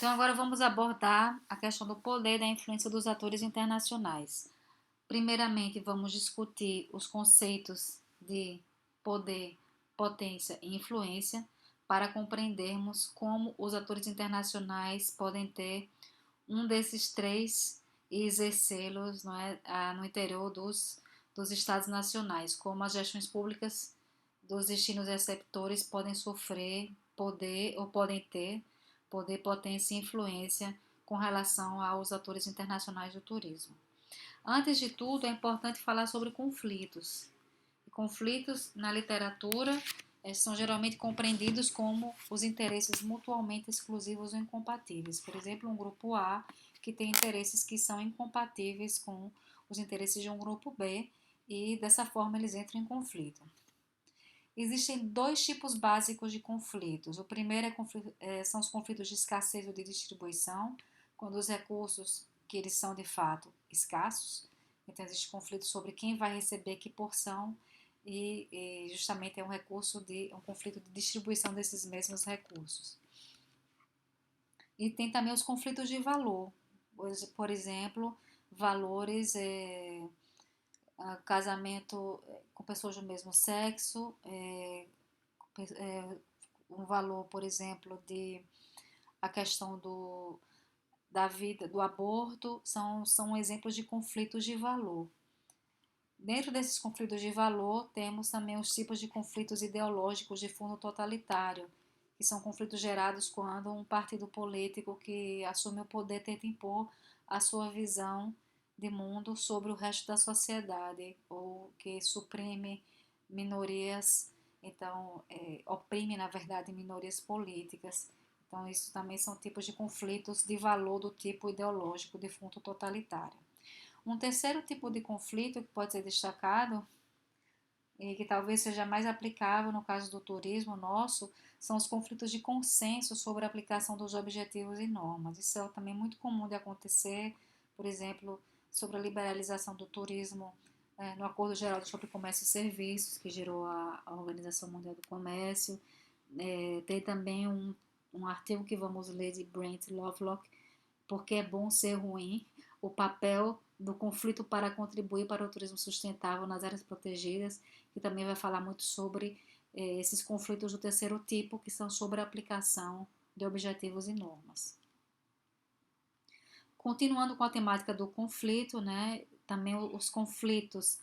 Então, agora vamos abordar a questão do poder e da influência dos atores internacionais. Primeiramente, vamos discutir os conceitos de poder, potência e influência para compreendermos como os atores internacionais podem ter um desses três e exercê-los, não é, no interior dos estados nacionais, como as gestões públicas dos destinos receptores podem sofrer poder ou podem ter poder, potência e influência com relação aos atores internacionais do turismo. Antes de tudo, é importante falar sobre conflitos. Conflitos na literatura são geralmente compreendidos como os interesses mutuamente exclusivos ou incompatíveis. Por exemplo, um grupo A que tem interesses que são incompatíveis com os interesses de um grupo B e dessa forma eles entram em conflito. Existem dois tipos básicos de conflitos. O primeiro são os conflitos de escassez ou de distribuição, quando os recursos que eles são de fato escassos. Então existe conflito sobre quem vai receber que porção e justamente é um conflito de distribuição desses mesmos recursos. E tem também os conflitos de valor, por exemplo, valores casamento com pessoas do mesmo sexo, um valor, por exemplo, de a questão da vida, do aborto, são exemplos de conflitos de valor. Dentro desses conflitos de valor, temos também os tipos de conflitos ideológicos de fundo totalitário, que são conflitos gerados quando um partido político que assume o poder tenta impor a sua visão de mundo sobre o resto da sociedade, ou que suprime minorias, então oprime, na verdade, minorias políticas. Então, isso também são tipos de conflitos de valor do tipo ideológico de fundo totalitário. Um terceiro tipo de conflito que pode ser destacado e que talvez seja mais aplicável no caso do turismo nosso, são os conflitos de consenso sobre a aplicação dos objetivos e normas. Isso é também muito comum de acontecer, por exemplo, sobre a liberalização do turismo no Acordo Geral sobre Comércio e Serviços, que gerou a Organização Mundial do Comércio. Tem também um artigo que vamos ler de Brent Lovelock, Porque é Bom Ser Ruim, o papel do conflito para contribuir para o turismo sustentável nas áreas protegidas, que também vai falar muito sobre esses conflitos do terceiro tipo, que são sobre a aplicação de objetivos e normas. Continuando com a temática do conflito, né, também os conflitos,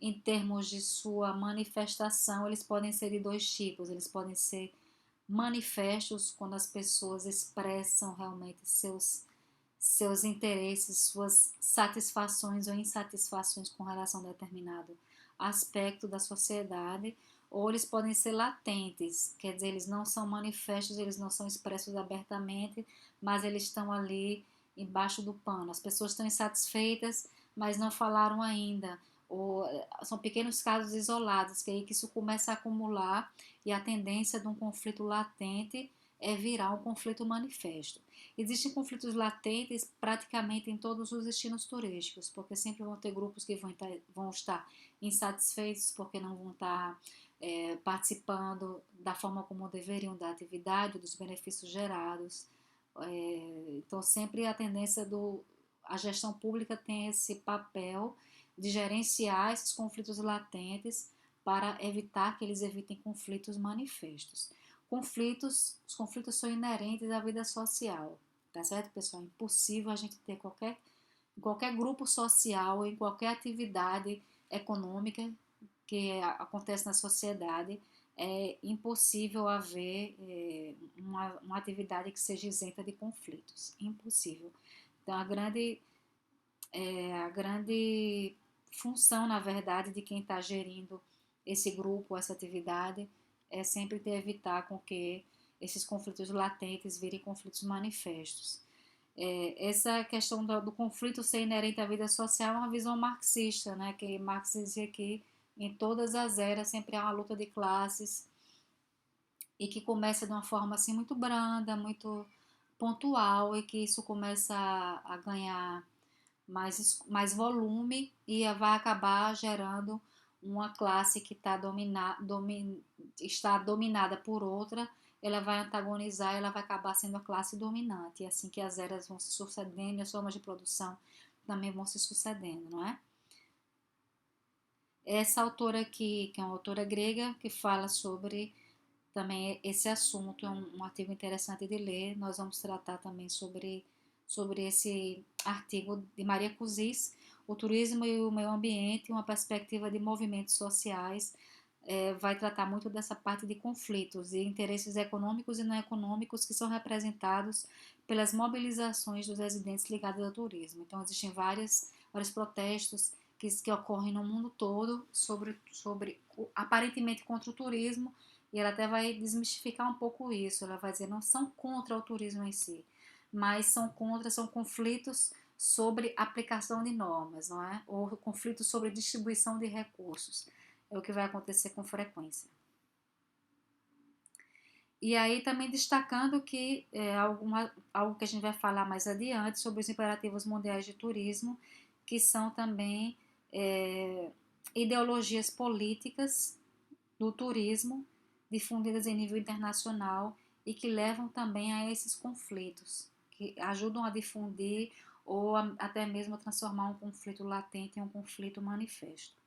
em termos de sua manifestação, eles podem ser de dois tipos. Eles podem ser manifestos, quando as pessoas expressam realmente seus interesses, suas satisfações ou insatisfações com relação a determinado aspecto da sociedade, ou eles podem ser latentes, quer dizer, eles não são manifestos, eles não são expressos abertamente, mas eles estão ali embaixo do pano. As pessoas estão insatisfeitas, mas não falaram ainda, ou são pequenos casos isolados, que aí que isso começa a acumular e a tendência de um conflito latente é virar um conflito manifesto. Existem conflitos latentes praticamente em todos os destinos turísticos, porque sempre vão ter grupos que vão estar insatisfeitos porque não vão estar participando da forma como deveriam da atividade, dos benefícios gerados. Então, sempre a tendência a gestão pública tem esse papel de gerenciar esses conflitos latentes para evitar que eles evitem conflitos manifestos. Os conflitos são inerentes à vida social, tá certo, pessoal? É impossível a gente ter em qualquer grupo social, em qualquer atividade econômica que acontece na sociedade, é impossível haver uma atividade que seja isenta de conflitos. Impossível. Então, a grande função, na verdade, de quem está gerindo esse grupo, essa atividade, é sempre evitar com que esses conflitos latentes virem conflitos manifestos. Essa questão do conflito ser inerente à vida social é uma visão marxista, né? Que Marx dizia que em todas as eras sempre há uma luta de classes e que começa de uma forma assim muito branda, muito pontual, e que isso começa a ganhar mais volume e vai acabar gerando uma classe que está dominada por outra, ela vai antagonizar, ela vai acabar sendo a classe dominante, e assim que as eras vão se sucedendo, as formas de produção também vão se sucedendo, não é? Essa autora aqui, que é uma autora grega, que fala sobre também esse assunto, é um artigo interessante de ler. Nós vamos tratar também sobre esse artigo de Maria Coussis, o turismo e o meio ambiente, uma perspectiva de movimentos sociais. Vai tratar muito dessa parte de conflitos e interesses econômicos e não econômicos que são representados pelas mobilizações dos residentes ligados ao turismo. Então, existem vários protestos que ocorrem no mundo todo sobre aparentemente contra o turismo, e ela até vai desmistificar um pouco isso. Ela vai dizer, não são contra o turismo em si, mas são conflitos sobre aplicação de normas, não é? Ou conflitos sobre distribuição de recursos. É o que vai acontecer com frequência. E aí também destacando que algo que a gente vai falar mais adiante sobre os imperativos mundiais de turismo, que são também ideologias políticas do turismo difundidas em nível internacional e que levam também a esses conflitos, que ajudam a difundir ou até mesmo a transformar um conflito latente em um conflito manifesto.